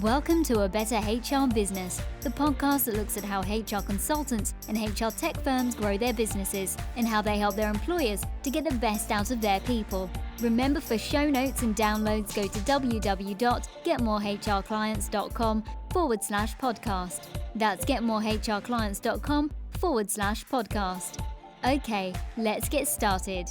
Welcome to A Better HR Business, the podcast that looks at how HR consultants and HR tech firms grow their businesses and how they help their employers to get the best out of their people. Remember, for show notes and downloads, go to www.getmorehrclients.com/podcast. That's getmorehrclients.com/podcast. Okay, let's get started.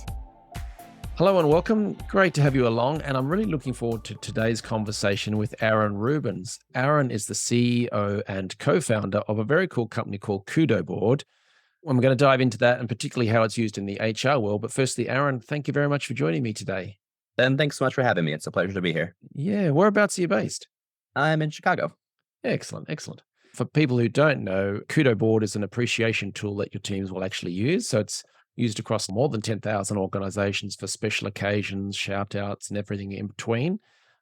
Hello and welcome. Great to have you along. And I'm really looking forward to today's conversation with Aaron Rubens. Aaron is the CEO and co-founder of a very cool company called Kudoboard. I'm going to dive into that and particularly how it's used in the HR world. But firstly, Aaron, thank you very much for joining me today. Ben, thanks so much for having me. It's a pleasure to be here. Yeah. Whereabouts are you based? I'm in Chicago. Excellent. Excellent. For people who don't know, Kudoboard is an appreciation tool that your teams will actually use. So it's used across more than 10,000 organizations for special occasions, shout outs, and everything in between.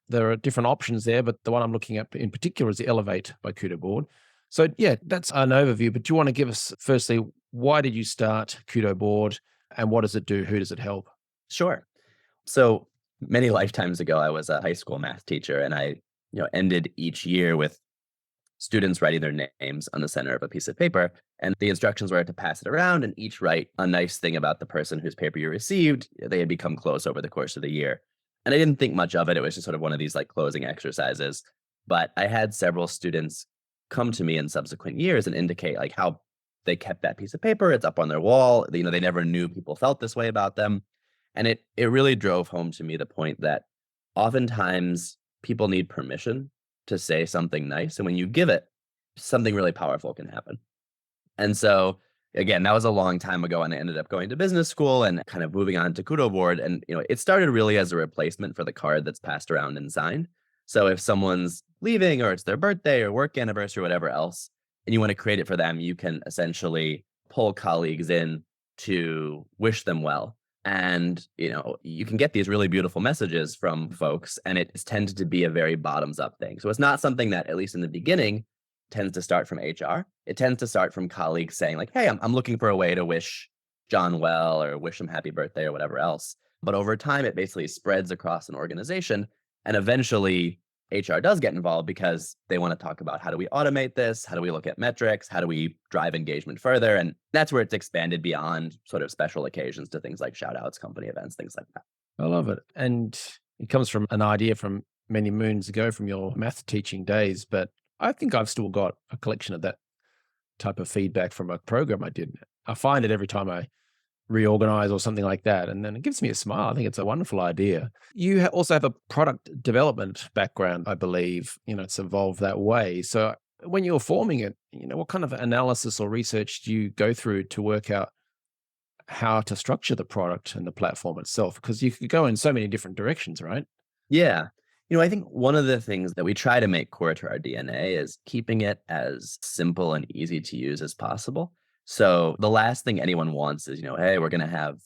There are different options there, but the one I'm looking at in particular is the Elevate by Kudoboard. So yeah, that's an overview, but do you want to give us firstly, why did you start Kudoboard and what does it do? Who does it help? Sure. So many lifetimes ago, I was a high school math teacher, and I ended each year with students writing their names on the center of a piece of paper. And the instructions were to pass it around and each write a nice thing about the person whose paper you received. They had become close over the course of the year. And I didn't think much of it. It was just sort of one of these like closing exercises. But I had several students come to me in subsequent years and indicate like how they kept that piece of paper. It's up on their wall. They never knew people felt this way about them. And it really drove home to me the point that oftentimes people need permission to say something nice. And when you give it, something really powerful can happen. And so, again, that was a long time ago. And I ended up going to business school and kind of moving on to Kudoboard. And, it started really as a replacement for the card that's passed around and signed. So if someone's leaving or it's their birthday or work anniversary or whatever else, and you want to create it for them, you can essentially pull colleagues in to wish them well. And, you can get these really beautiful messages from folks, and it tends to be a very bottoms up thing. So it's not something that, at least in the beginning, tends to start from HR. It tends to start from colleagues saying like, hey, I'm looking for a way to wish John well or wish him happy birthday or whatever else. But over time, it basically spreads across an organization. And eventually HR does get involved because they want to talk about how do we automate this? How do we look at metrics? How do we drive engagement further? And that's where it's expanded beyond sort of special occasions to things like shout outs, company events, things like that. I love it. And it comes from an idea from many moons ago from your math teaching days, but I think I've still got a collection of that type of feedback from a program I did. I find it every time I reorganize or something like that. And then it gives me a smile. I think it's a wonderful idea. You also have a product development background, I believe. It's evolved that way. So when you're forming it, what kind of analysis or research do you go through to work out how to structure the product and the platform itself? Because you could go in so many different directions, right? Yeah. I think one of the things that we try to make core to our DNA is keeping it as simple and easy to use as possible. So the last thing anyone wants is, hey, we're going to have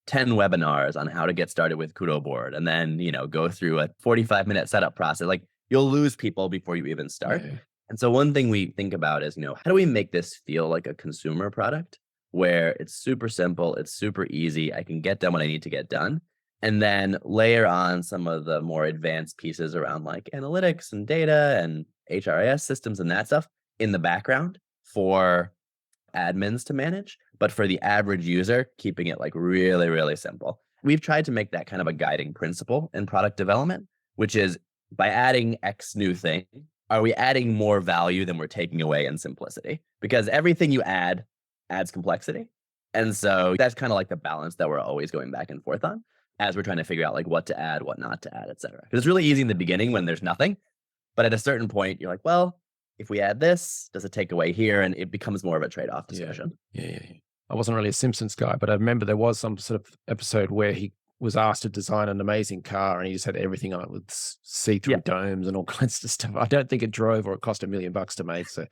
10 webinars on how to get started with Kudoboard and then, go through a 45-minute setup process. Like you'll lose people before you even start. Yeah. And so one thing we think about is, how do we make this feel like a consumer product where it's super simple, it's super easy, I can get done what I need to get done. And then layer on some of the more advanced pieces around like analytics and data and HRIS systems and that stuff in the background for admins to manage. But for the average user, keeping it like really, really simple. We've tried to make that kind of a guiding principle in product development, which is by adding X new thing, are we adding more value than we're taking away in simplicity? Because everything you add adds complexity. And so that's kind of like the balance that we're always going back and forth on as we're trying to figure out like what to add, what not to add, et cetera. Because it's really easy in the beginning when there's nothing. But at a certain point, you're like, well, if we add this, does it take away here? And it becomes more of a trade-off discussion. Yeah. I wasn't really a Simpsons guy, but I remember there was some sort of episode where he was asked to design an amazing car and he just had everything on it with see-through domes and all kinds of stuff. I don't think it drove or it cost $1 million to make. So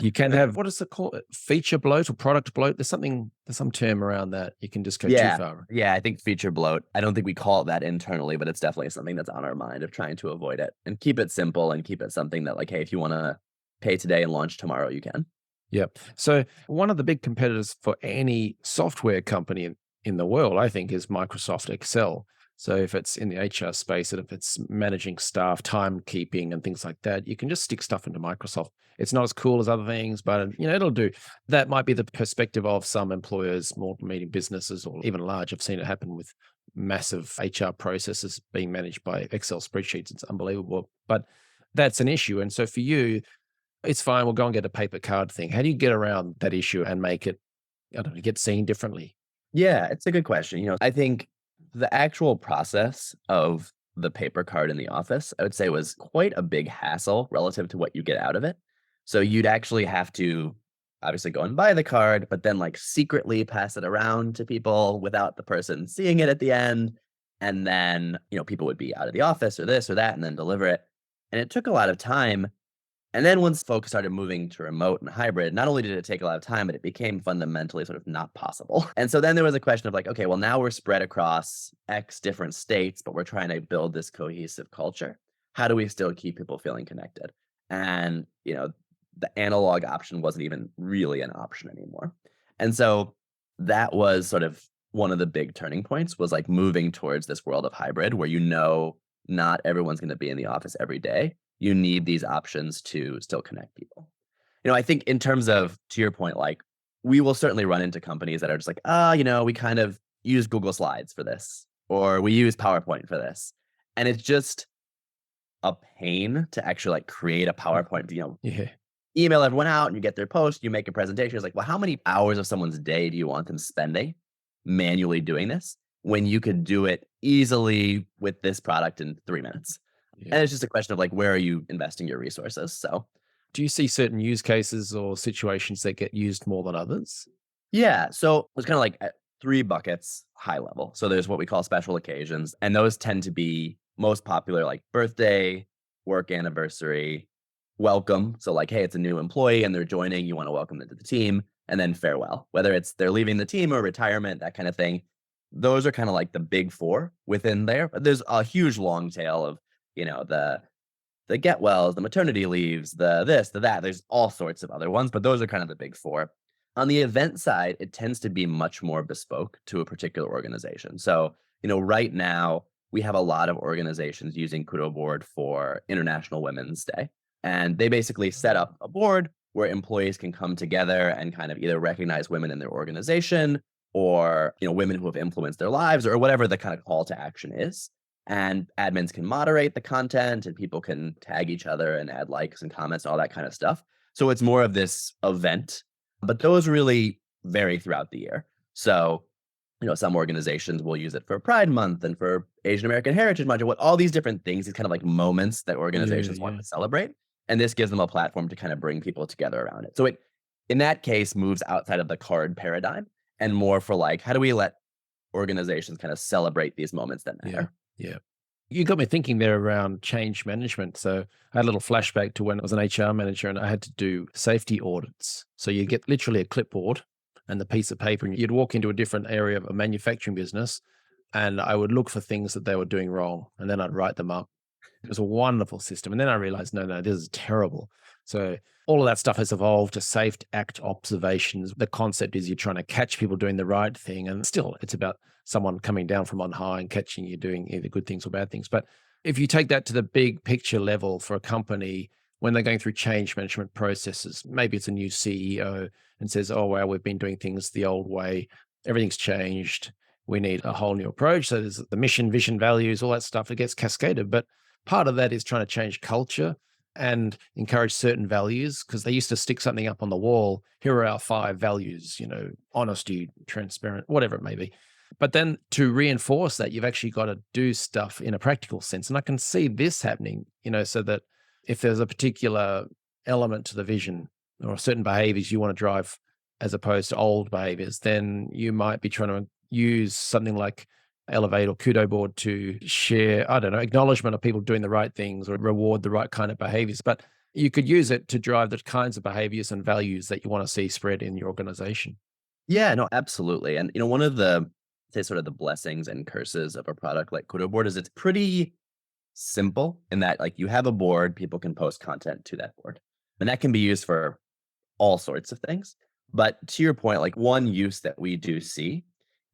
you can have, what is it called? Feature bloat or product bloat? There's some term around that. You can just go too far. Yeah, I think feature bloat. I don't think we call it that internally, but it's definitely something that's on our mind of trying to avoid it and keep it simple and keep it something that like, hey, if you want to pay today and launch tomorrow, you can. Yep. So one of the big competitors for any software company in the world, I think, is Microsoft Excel. So if it's in the HR space and if it's managing staff, timekeeping and things like that, you can just stick stuff into Microsoft. It's not as cool as other things, but it'll do. That might be the perspective of some employers, small to medium businesses, or even large. I've seen it happen with massive HR processes being managed by Excel spreadsheets. It's unbelievable. But that's an issue. And so for you, it's fine. We'll go and get a paper card thing. How do you get around that issue and make it, I don't know, get seen differently? Yeah, it's a good question. I think the actual process of the paper card in the office, I would say, was quite a big hassle relative to what you get out of it. So you'd actually have to obviously go and buy the card, but then like secretly pass it around to people without the person seeing it at the end. And then, people would be out of the office or this or that and then deliver it. And it took a lot of time. And then once folks started moving to remote and hybrid, not only did it take a lot of time, but it became fundamentally sort of not possible. And so then there was a question of like, okay, well, now we're spread across X different states, but we're trying to build this cohesive culture. How do we still keep people feeling connected? And, the analog option wasn't even really an option anymore. And so that was sort of one of the big turning points, was like moving towards this world of hybrid where not everyone's going to be in the office every day. You need these options to still connect people. I think in terms of, to your point, like we will certainly run into companies that are just like, we kind of use Google Slides for this, or we use PowerPoint for this. And it's just a pain to actually like create a PowerPoint, Yeah. email everyone out and you get their post, you make a presentation. It's like, well, how many hours of someone's day do you want them spending manually doing this when you could do it easily with this product in 3 minutes? Yeah. And it's just a question of like, where are you investing your resources? So, Do you see certain use cases or situations that get used more than others? yeah. So it's kind of like 3 buckets high level. So there's what we call special occasions, and those tend to be most popular, like birthday, work anniversary, welcome. So like, hey, it's a new employee and they're joining, you want to welcome them to the team, and then farewell, whether it's they're leaving the team or retirement, that kind of thing. Those are kind of like the big 4 within there. But there's a huge long tail of, the get wells, the maternity leaves, the this, the that. There's all sorts of other ones, but those are kind of the big 4. On the event side, it tends to be much more bespoke to a particular organization. So, right now we have a lot of organizations using Kudoboard for International Women's Day. And they basically set up a board where employees can come together and kind of either recognize women in their organization or, women who have influenced their lives or whatever the kind of call to action is. And admins can moderate the content and people can tag each other and add likes and comments and all that kind of stuff. So it's more of this event, but those really vary throughout the year. So, some organizations will use it for Pride Month and for Asian American Heritage Month, or all these different things, these kind of like moments that organizations want to celebrate. And this gives them a platform to kind of bring people together around it. So it, in that case, moves outside of the card paradigm and more for like, how do we let organizations kind of celebrate these moments that matter? Yeah. You got me thinking there around change management. So I had a little flashback to when I was an HR manager and I had to do safety audits. So you get literally a clipboard and the piece of paper, and you'd walk into a different area of a manufacturing business and I would look for things that they were doing wrong and then I'd write them up. It was a wonderful system. And then I realized, no, this is terrible. So all of that stuff has evolved to safe act observations. The concept is you're trying to catch people doing the right thing. And still, it's about someone coming down from on high and catching you doing either good things or bad things. But if you take that to the big picture level for a company, when they're going through change management processes, maybe it's a new CEO and says, oh, wow, we've been doing things the old way. Everything's changed. We need a whole new approach. So there's the mission, vision, values, all that stuff. It gets cascaded. But part of that is trying to change culture and encourage certain values, because they used to stick something up on the wall. Here are our 5 values, honesty, transparent, whatever it may be. But then to reinforce that, you've actually got to do stuff in a practical sense. And I can see this happening, so that if there's a particular element to the vision or certain behaviors you want to drive as opposed to old behaviors, then you might be trying to use something like Elevate or Kudoboard to share, acknowledgement of people doing the right things or reward the right kind of behaviors. But you could use it to drive the kinds of behaviors and values that you want to see spread in your organization. Yeah, no, absolutely. And, one of the, say, sort of the blessings and curses of a product like Kudoboard is it's pretty simple in that, like, you have a board, people can post content to that board. And that can be used for all sorts of things. But to your point, like one use that we do see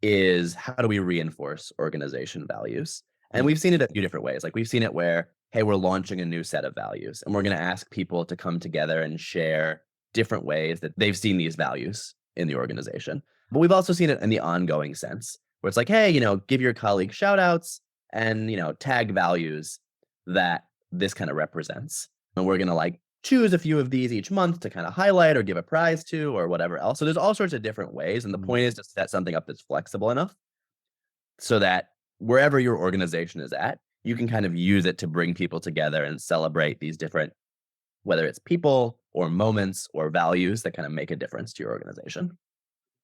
is how do we reinforce organization values? And Mm. we've seen it a few different ways. Like we've seen it where, hey, we're launching a new set of values and we're going to ask people to come together and share different ways that they've seen these values in the organization. But we've also seen it in the ongoing sense where it's like, hey, give your colleagues shout outs and, tag values that this kind of represents. And we're going to like choose a few of these each month to kind of highlight or give a prize to or whatever else. So there's all sorts of different ways. And the point is to set something up that's flexible enough so that wherever your organization is at, you can kind of use it to bring people together and celebrate these different, whether it's people or moments or values that kind of make a difference to your organization.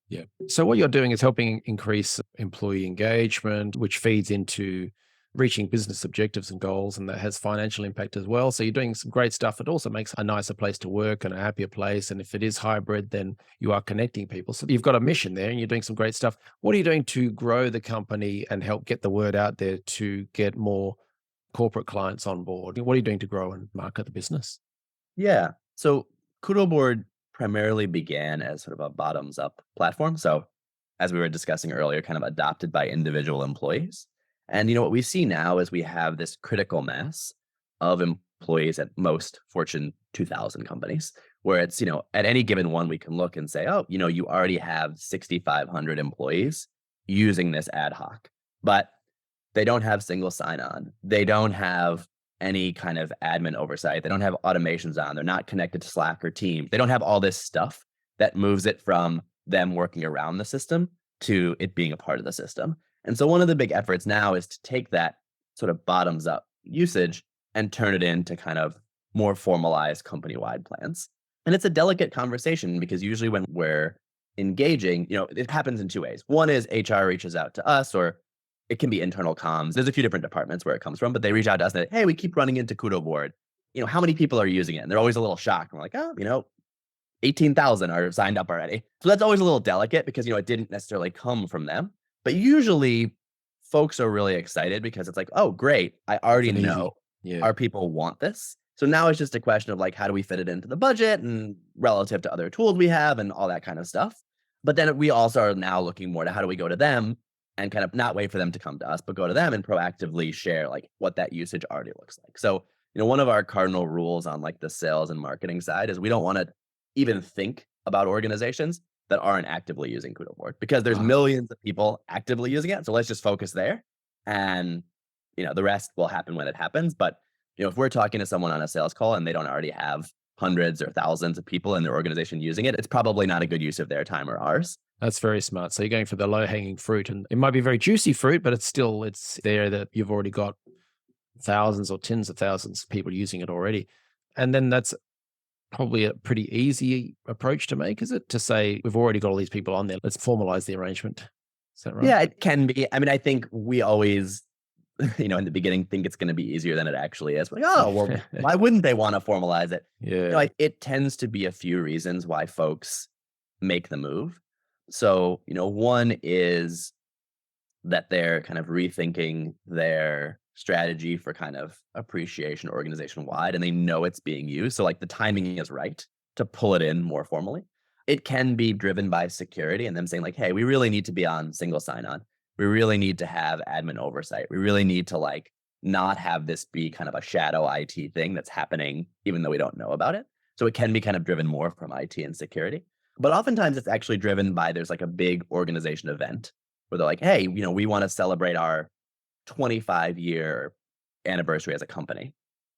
Yeah. So what you're doing is helping increase employee engagement, which feeds into reaching business objectives and goals, and that has financial impact as well. So you're doing some great stuff. It also makes a nicer place to work and a happier place. And if it is hybrid, then you are connecting people. So you've got a mission there and you're doing some great stuff. What are you doing to grow the company and help get the word out there to get more corporate clients on board? What are you doing to grow and market the business? Yeah. So Kudoboard primarily began as sort of a bottoms up platform. So as we were discussing earlier, kind of adopted by individual employees. And what we see now is we have this critical mass of employees at most Fortune 2000 companies, where it's, at any given one, we can look and say, oh, you already have 6,500 employees using this ad hoc, but they don't have single sign on. They don't have any kind of admin oversight. They don't have automations on. They're not connected to Slack or Teams. They don't have all this stuff that moves it from them working around the system to it being a part of the system. And so one of the big efforts now is to take that sort of bottoms up usage and turn it into kind of more formalized company-wide plans. And it's a delicate conversation because usually when we're engaging, it happens in two ways. One is HR reaches out to us, or it can be internal comms. There's a few different departments where it comes from, but they reach out to us and say, hey, we keep running into Kudoboard. How many people are using it? And they're always a little shocked. And we're like, 18,000 are signed up already. So that's always a little delicate because, it didn't necessarily come from them. But usually folks are really excited because it's like, oh, great. I already know our people want this. So now it's just a question of like, how do we fit it into the budget and relative to other tools we have and all that kind of stuff. But then we also are now looking more to how do we go to them and kind of not wait for them to come to us, but go to them and proactively share like what that usage already looks like. So, one of our cardinal rules on like the sales and marketing side is we don't want to even think about organizations that aren't actively using Kudoboard because there's millions of people actively using it. So let's just focus there. And, the rest will happen when it happens. But, if we're talking to someone on a sales call and they don't already have hundreds or thousands of people in their organization using it, it's probably not a good use of their time or ours. That's very smart. So you're going for the low hanging fruit, and it might be very juicy fruit, but it's there that you've already got thousands or tens of thousands of people using it already. And then that's probably a pretty easy approach to make, is it? To say, we've already got all these people on there. Let's formalize the arrangement. Is that right? Yeah, it can be. I mean, I think we always, in the beginning think it's going to be easier than it actually is. Like, oh, well, why wouldn't they want to formalize it? Yeah. It tends to be a few reasons why folks make the move. So, one is that they're kind of rethinking their strategy for kind of appreciation organization wide, and they know it's being used. So like the timing is right to pull it in more formally. It can be driven by security and them saying like, hey, we really need to be on single sign-on. We really need to have admin oversight. We really need to like not have this be kind of a shadow IT thing that's happening even though we don't know about it. So it can be kind of driven more from IT and security. But oftentimes it's actually driven by there's like a big organization event where they're like, hey, we want to celebrate our 25-year anniversary as a company.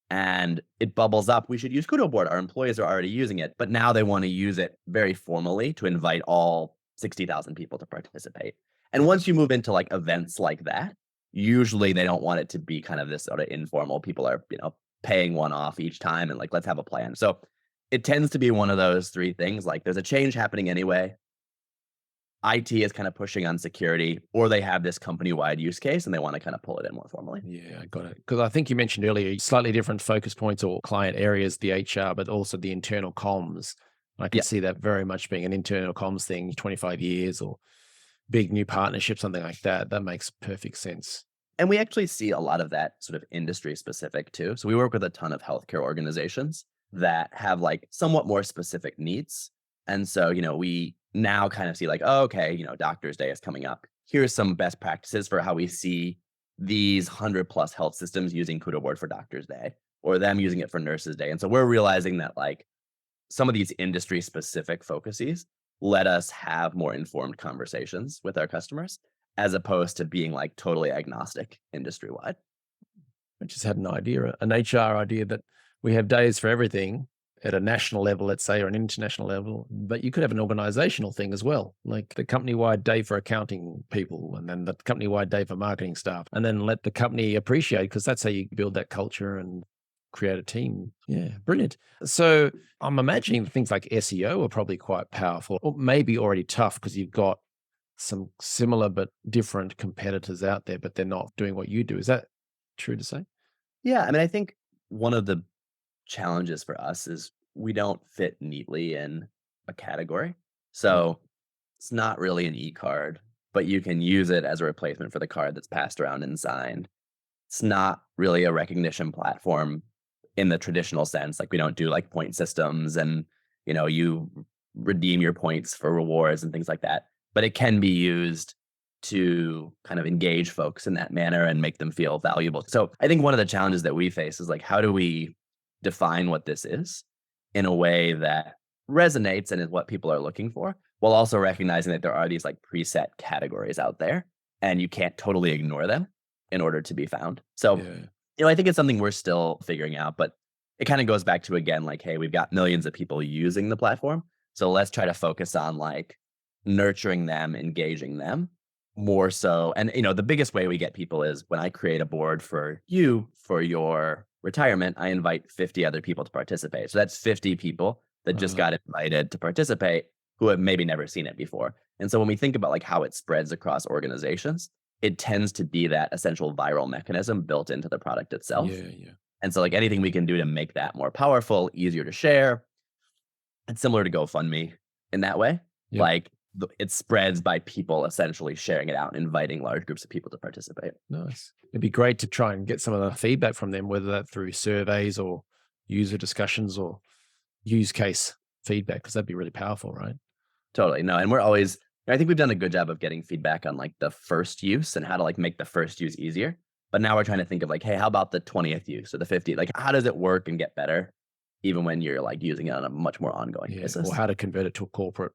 And it bubbles up. We should use Kudoboard. Our employees are already using it, but now they want to use it very formally to invite all 60,000 people to participate. And once you move into like events like that, usually they don't want it to be kind of this sort of informal. People are, paying one off each time and like, let's have a plan. So it tends to be one of those three things. Like there's a change happening anyway. IT is kind of pushing on security, or they have this company-wide use case and they want to kind of pull it in more formally. Yeah, I got it. Because I think you mentioned earlier, slightly different focus points or client areas, the HR, but also the internal comms. I can see that very much being an internal comms thing, 25 years or big new partnership, something like that. That makes perfect sense. And we actually see a lot of that sort of industry specific too. So we work with a ton of healthcare organizations that have like somewhat more specific needs. And so, we now kind of see like, oh, okay, Doctor's Day is coming up. here's some best practices for how we see these 100+ health systems using Kudoboard for Doctors Day, or them using it for Nurses Day. And so we're realizing that like some of these industry specific focuses let us have more informed conversations with our customers, as opposed to being like totally agnostic industry wide. I just had an idea, an HR idea, that we have days for everything at a national level, let's say, or an international level, but you could have an organizational thing as well, like the company-wide day for accounting people, and then the company-wide day for marketing staff, and then let the company appreciate, because that's how you build that culture and create a team. Yeah, brilliant. So I'm imagining things like SEO are probably quite powerful, or maybe already tough because you've got some similar but different competitors out there, but they're not doing what you do. Is that true to say? Yeah, I mean, I think one of the challenges for us is we don't fit neatly in a category. So it's not really an e-card, but you can use it as a replacement for the card that's passed around and signed. It's not really a recognition platform in the traditional sense. Like we don't do like point systems and, you redeem your points for rewards and things like that. But it can be used to kind of engage folks in that manner and make them feel valuable. So I think one of the challenges that we face is like, how do we define what this is in a way that resonates and is what people are looking for, while also recognizing that there are these like preset categories out there and you can't totally ignore them in order to be found. So, I think it's something we're still figuring out, but it kind of goes back to, again, like, hey, we've got millions of people using the platform. So let's try to focus on like nurturing them, engaging them more so. And, the biggest way we get people is when I create a board for you for your retirement, I invite 50 other people to participate. So that's 50 people that just got invited to participate who have maybe never seen it before. And so when we think about like how it spreads across organizations, it tends to be that essential viral mechanism built into the product itself. Yeah. And so like anything we can do to make that more powerful, easier to share, it's similar to GoFundMe in that way. Yep. Like it spreads by people essentially sharing it out and inviting large groups of people to participate. Nice. It'd be great to try and get some of the feedback from them, whether that through surveys or user discussions or use case feedback, because that'd be really powerful, right? Totally. No, and I think we've done a good job of getting feedback on like the first use and how to like make the first use easier. But now we're trying to think of like, hey, how about the 20th use or the 50th? Like, how does it work and get better, even when you're like using it on a much more ongoing basis? Or how to convert it to a corporate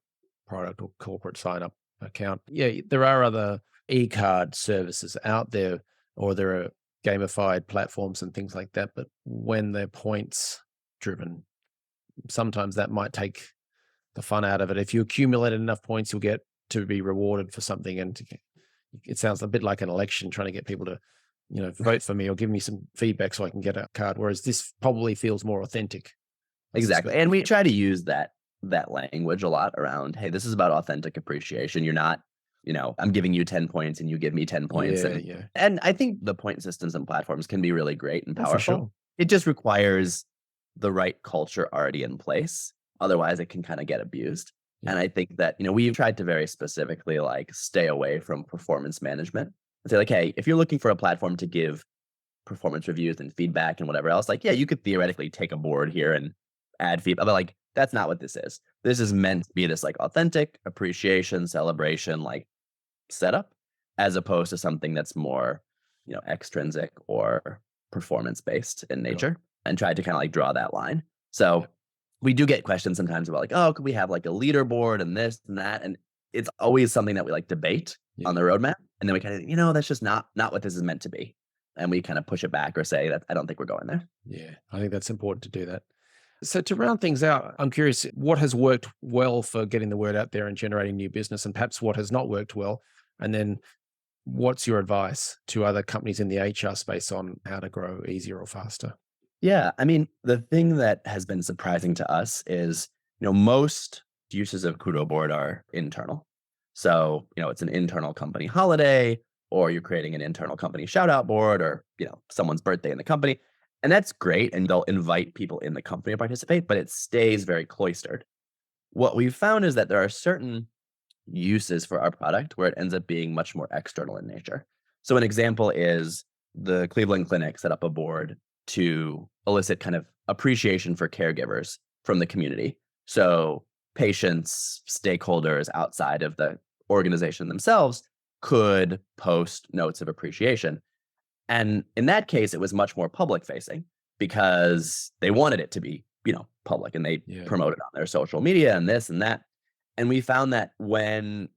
product or corporate sign-up account. Yeah, there are other e-card services out there, or there are gamified platforms and things like that. But when they're points driven, sometimes that might take the fun out of it. If you accumulate enough points, you'll get to be rewarded for something. And it sounds a bit like an election, trying to get people to, vote for me or give me some feedback so I can get a card. Whereas this probably feels more authentic. Exactly. And we try to use that language a lot around, hey, this is about authentic appreciation. You're not, I'm giving you 10 points and you give me 10 points. And I think the point systems and platforms can be really great and powerful. For sure. It just requires the right culture already in place. Otherwise, it can kind of get abused. Yeah. And I think that, we've tried to very specifically like stay away from performance management and say like, hey, if you're looking for a platform to give performance reviews and feedback and whatever else, like, yeah, you could theoretically take a board here and add feedback, but like, that's not what this is. This is meant to be this like authentic appreciation, celebration, like setup, as opposed to something that's more, extrinsic or performance based in nature, and tried to kind of like draw that line. So we do get questions sometimes about like, oh, could we have like a leaderboard and this and that? And it's always something that we like debate on the roadmap. And then we kind of think, that's just not what this is meant to be. And we kind of push it back or say that I don't think we're going there. Yeah, I think that's important to do that. So to round things out, I'm curious, what has worked well for getting the word out there and generating new business, and perhaps what has not worked well? And then what's your advice to other companies in the HR space on how to grow easier or faster? Yeah, I mean, the thing that has been surprising to us is, most uses of Kudoboard are internal. So, it's an internal company holiday, or you're creating an internal company shout out board, or, someone's birthday in the company. And that's great. And they'll invite people in the company to participate, but it stays very cloistered. What we've found is that there are certain uses for our product where it ends up being much more external in nature. So an example is the Cleveland Clinic set up a board to elicit kind of appreciation for caregivers from the community. So patients, stakeholders outside of the organization themselves could post notes of appreciation. And in that case, it was much more public facing because they wanted it to be, public, and they promoted on their social media and this and that. And we found that when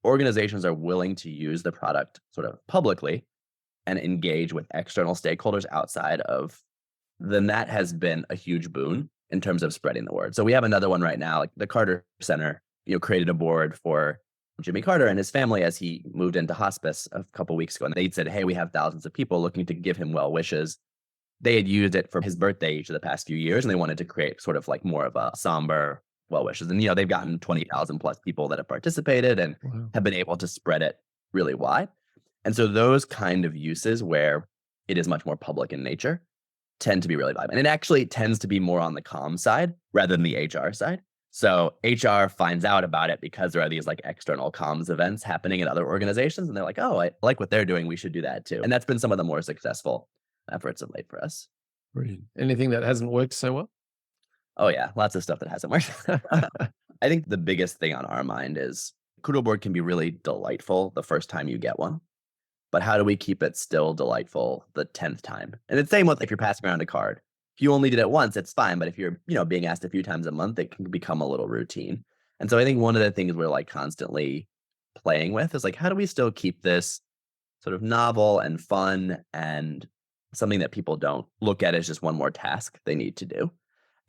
organizations are willing to use the product sort of publicly and engage with external stakeholders outside of, then that has been a huge boon in terms of spreading the word. So we have another one right now, like the Carter Center, created a board for Jimmy Carter and his family as he moved into hospice a couple of weeks ago. And they said, hey, we have thousands of people looking to give him well wishes. They had used it for his birthday each of the past few years, and they wanted to create sort of like more of a somber well wishes. And, they've gotten 20,000 plus people that have participated and have been able to spread it really wide. And so those kind of uses where it is much more public in nature tend to be really vibrant. And it actually tends to be more on the comm side rather than the HR side. So HR finds out about it because there are these like external comms events happening in other organizations. And they're like, oh, I like what they're doing. We should do that too. And that's been some of the more successful efforts of late for us. Brilliant. Anything that hasn't worked so well? Oh yeah, lots of stuff that hasn't worked. I think the biggest thing on our mind is Kudoboard can be really delightful the first time you get one. But how do we keep it still delightful the 10th time? And it's the same with if you're passing around a card. If you only did it once, it's fine. But if you're, being asked a few times a month, it can become a little routine. And so I think one of the things we're like constantly playing with is like, how do we still keep this sort of novel and fun and something that people don't look at as just one more task they need to do?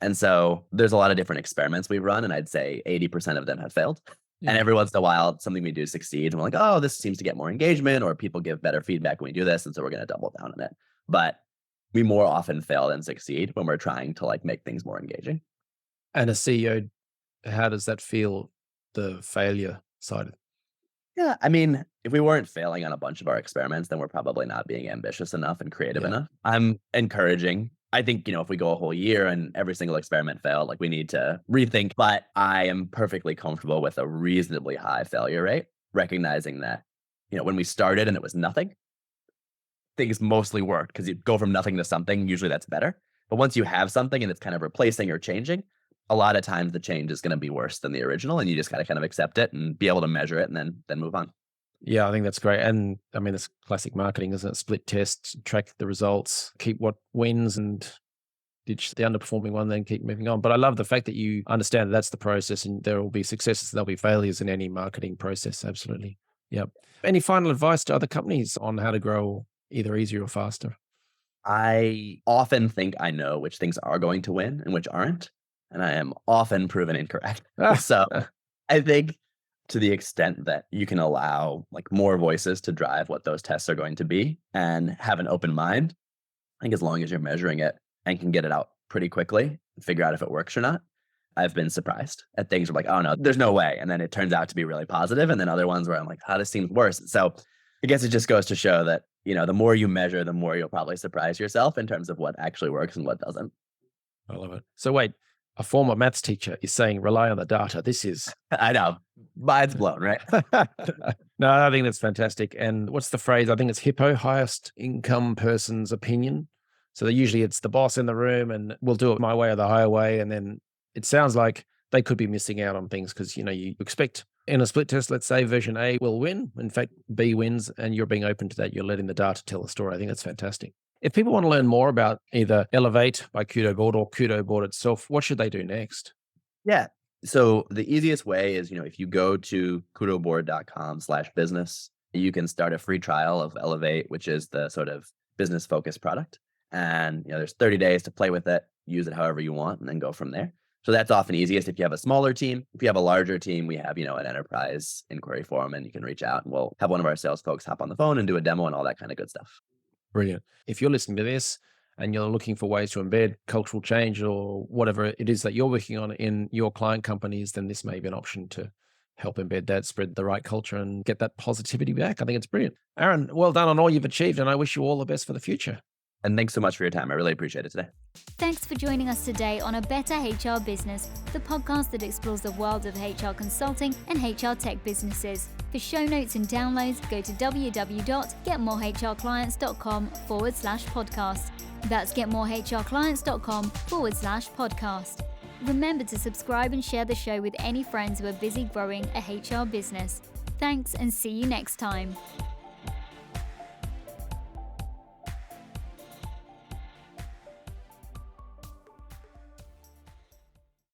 And so there's a lot of different experiments we've run, and I'd say 80% of them have failed. Yeah. And every once in a while, something we do succeeds. And we're like, oh, this seems to get more engagement, or people give better feedback when we do this. And so we're going to double down on it. But we more often fail than succeed when we're trying to like make things more engaging. And a CEO, how does that feel, the failure side of it? Yeah, I mean, if we weren't failing on a bunch of our experiments, then we're probably not being ambitious enough and creative enough. I'm encouraging. I think, if we go a whole year and every single experiment failed, like we need to rethink. But I am perfectly comfortable with a reasonably high failure rate, recognizing that, when we started and it was nothing, things mostly worked because you go from nothing to something. Usually that's better. But once you have something and it's kind of replacing or changing, a lot of times the change is going to be worse than the original, and you just got to kind of accept it and be able to measure it and then move on. Yeah, I think that's great. And I mean, it's classic marketing, isn't it? Split tests, track the results, keep what wins and ditch the underperforming one, then keep moving on. But I love the fact that you understand that that's the process, and there will be successes, there'll be failures in any marketing process. Absolutely. Yep. Any final advice to other companies on how to grow either easier or faster? I often think I know which things are going to win and which aren't. And I am often proven incorrect. So I think to the extent that you can allow like more voices to drive what those tests are going to be and have an open mind, I think as long as you're measuring it and can get it out pretty quickly and figure out if it works or not, I've been surprised at things where like, oh no, there's no way. And then it turns out to be really positive. And then other ones where I'm like, oh, this seems worse. So I guess it just goes to show that, the more you measure, the more you'll probably surprise yourself in terms of what actually works and what doesn't. I love it. So wait, a former maths teacher is saying rely on the data. This is... I know. Mind's blown, right? No, I think that's fantastic. And what's the phrase? I think it's HIPPO, highest income person's opinion. So usually it's the boss in the room and we'll do it my way or the highway. And then it sounds like they could be missing out on things because, you expect in a split test, let's say version A will win. In fact, B wins, and you're being open to that. You're letting the data tell the story. I think that's fantastic. If people want to learn more about either Elevate by Kudoboard or Kudoboard itself, what should they do next? Yeah. So the easiest way is, if you go to kudoboard.com/business, you can start a free trial of Elevate, which is the sort of business focused product. And, there's 30 days to play with it, use it however you want, and then go from there. So that's often easiest if you have a smaller team. If you have a larger team, we have, an enterprise inquiry form, and you can reach out and we'll have one of our sales folks hop on the phone and do a demo and all that kind of good stuff. Brilliant. If you're listening to this and you're looking for ways to embed cultural change or whatever it is that you're working on in your client companies, then this may be an option to help embed that, spread the right culture and get that positivity back. I think it's brilliant. Aaron, well done on all you've achieved, and I wish you all the best for the future. And thanks so much for your time. I really appreciate it today. Thanks for joining us today on A Better HR Business, the podcast that explores the world of HR consulting and HR tech businesses. For show notes and downloads, go to www.getmorehrclients.com/podcast. That's getmorehrclients.com/podcast. Remember to subscribe and share the show with any friends who are busy growing a HR business. Thanks and see you next time.